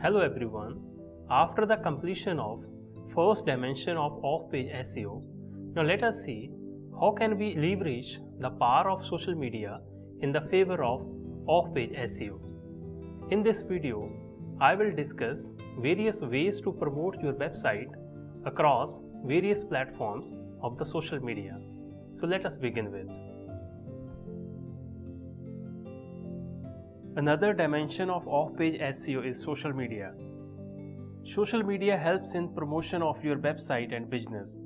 Hello everyone. After the completion of first dimension of off-page SEO, now let us see how can we leverage the power of social media in the favor of off-page SEO. In this video, I will discuss various ways to promote your website across various platforms of the social media. So let us begin with. Another dimension of off-page SEO is social media. Social media helps in promotion of your website and business.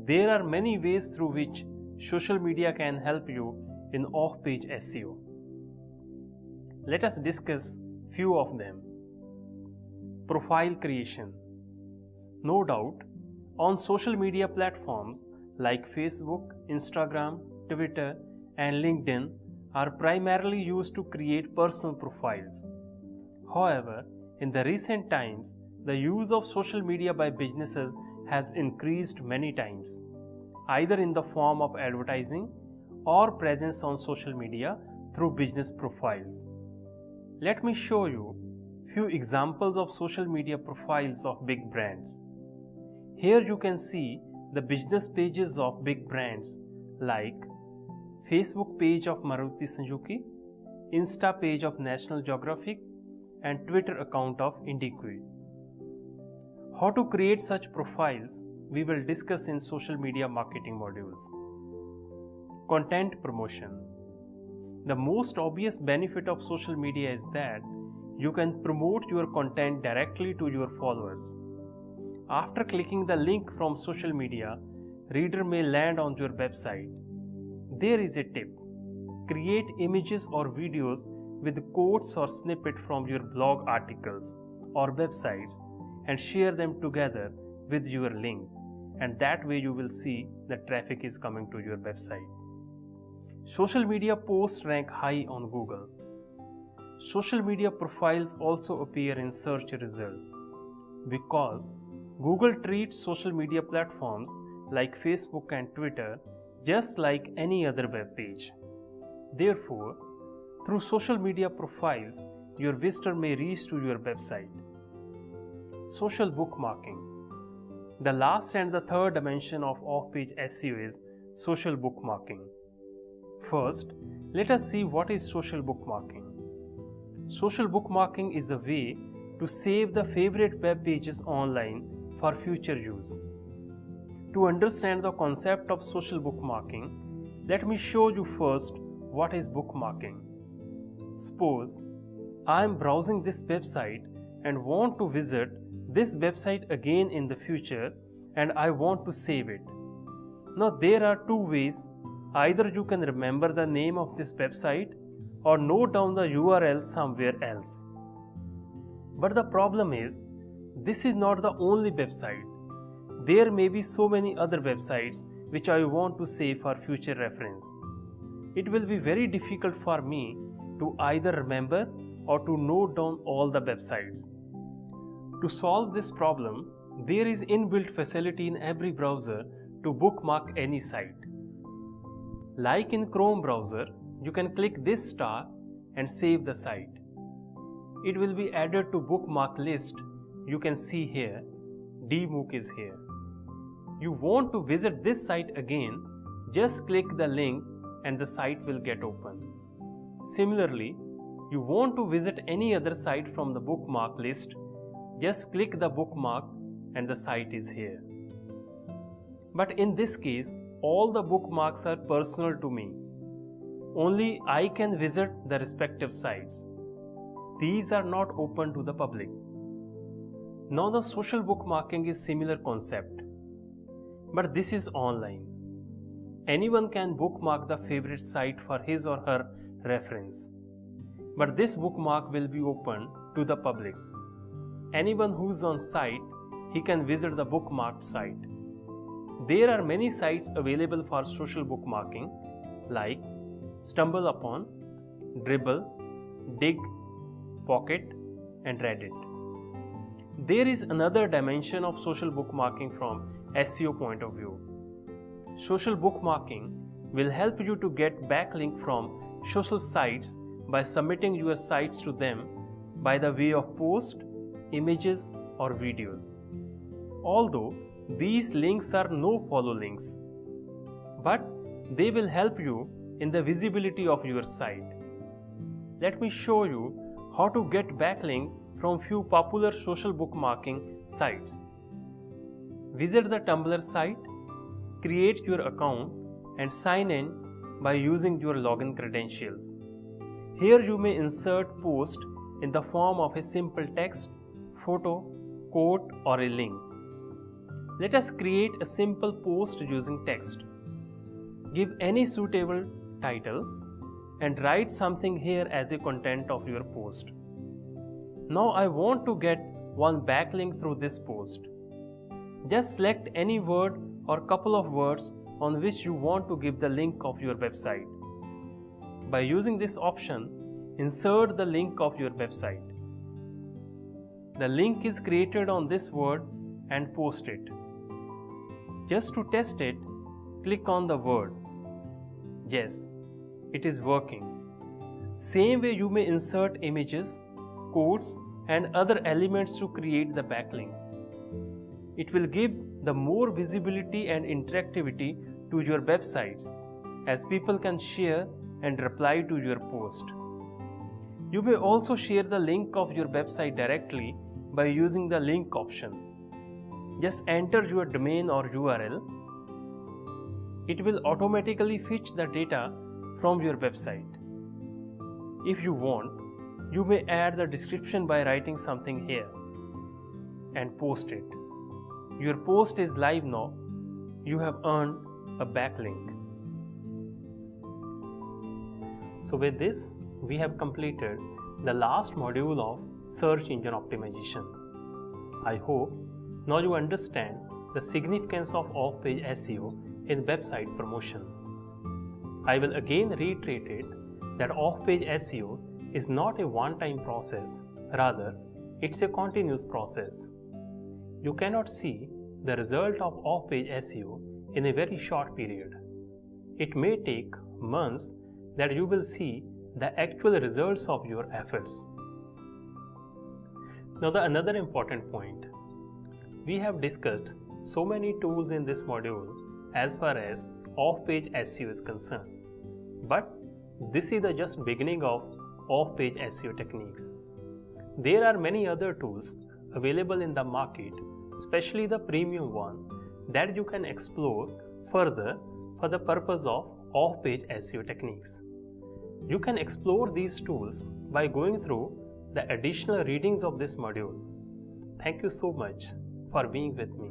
There are many ways through which social media can help you in off-page SEO. Let us discuss few of them. Profile creation. No doubt, on social media platforms like Facebook, Instagram, Twitter, and LinkedIn are primarily used to create personal profiles. However, in the recent times, the use of social media by businesses has increased many times, either in the form of advertising or presence on social media through business profiles. Let me show you few examples of social media profiles of big brands. Here you can see the business pages of big brands like Facebook page of Maruti Suzuki, Insta page of National Geographic, and Twitter account of IndiGo. How to create such profiles we will discuss in social media marketing modules. Content promotion. The most obvious benefit of social media is that you can promote your content directly to your followers. After clicking the link from social media, reader may land on your website. There is a tip. Create images or videos with quotes or snippet from your blog articles or websites and share them together with your link, and that way you will see the traffic is coming to your website. Social media posts rank high on Google. Social media profiles also appear in search results because Google treats social media platforms like Facebook and Twitter just like any other web page. Therefore, through social media profiles, your visitor may reach to your website. Social bookmarking. The last and the third dimension of off-page SEO is social bookmarking. First, let us see what is social bookmarking. Social bookmarking is a way to save the favorite web pages online for future use. To understand the concept of social bookmarking, let me show you first what is bookmarking. Suppose I am browsing this website and want to visit this website again in the future and I want to save it. Now there are two ways. Either you can remember the name of this website or note down the URL somewhere else. But the problem is, this is not the only website. There may be so many other websites which I want to save for future reference. It will be very difficult for me to either remember or to note down all the websites. To solve this problem, there is inbuilt facility in every browser to bookmark any site. Like in Chrome browser, you can click this star and save the site. It will be added to bookmark list. You can see here, dmook is here. You want to visit this site again, just click the link and the site will get open. Similarly, you want to visit any other site from the bookmark list, just click the bookmark and the site is here. But in this case, all the bookmarks are personal to me. Only I can visit the respective sites. These are not open to the public. Now the social bookmarking is similar concept, but this is online. Anyone can bookmark the favorite site for his or her reference, but this bookmark will be open to the public. Anyone who's on site, he can visit the bookmarked site. There are many sites available for social bookmarking like StumbleUpon, Dribbble, Dig, Pocket, and Reddit. There is another dimension of social bookmarking from SEO point of view. Social bookmarking will help you to get backlink from social sites by submitting your sites to them by the way of post images, or videos. Although these links are no follow links, but they will help you in the visibility of your site. Let me show you how to get backlink from few popular social bookmarking sites. Visit the Tumblr site, create your account and sign in by using your login credentials. Here you may insert post in the form of a simple text, photo, quote or a link. Let us create a simple post using text. Give any suitable title and write something here as a content of your post. Now I want to get one backlink through this post. Just select any word or couple of words on which you want to give the link of your website. By using this option, insert the link of your website. The link is created on this word and post it. Just to test it, click on the word. Yes, it is working. Same way you may insert images, quotes and other elements to create the backlink. It will give the more visibility and interactivity to your websites as people can share and reply to your post. You may also share the link of your website directly by using the link option. Just enter your domain or URL. It will automatically fetch the data from your website. If you want, you may add the description by writing something here and post it. Your post is live now. You have earned a backlink. So with this, we have completed the last module of search engine optimization. I hope now you understand the significance of off-page SEO in website promotion. I will again reiterate it that off-page SEO is not a one-time process, rather it's a continuous process. You cannot see the result of off-page SEO in a very short period. It may take months that you will see the actual results of your efforts. Now another important point. We have discussed so many tools in this module as far as off-page SEO is concerned. But this is the just beginning of off-page SEO techniques. There are many other tools available in the market, especially the premium one, that you can explore further for the purpose of off-page SEO techniques. You can explore these tools by going through the additional readings of this module. Thank you so much for being with me.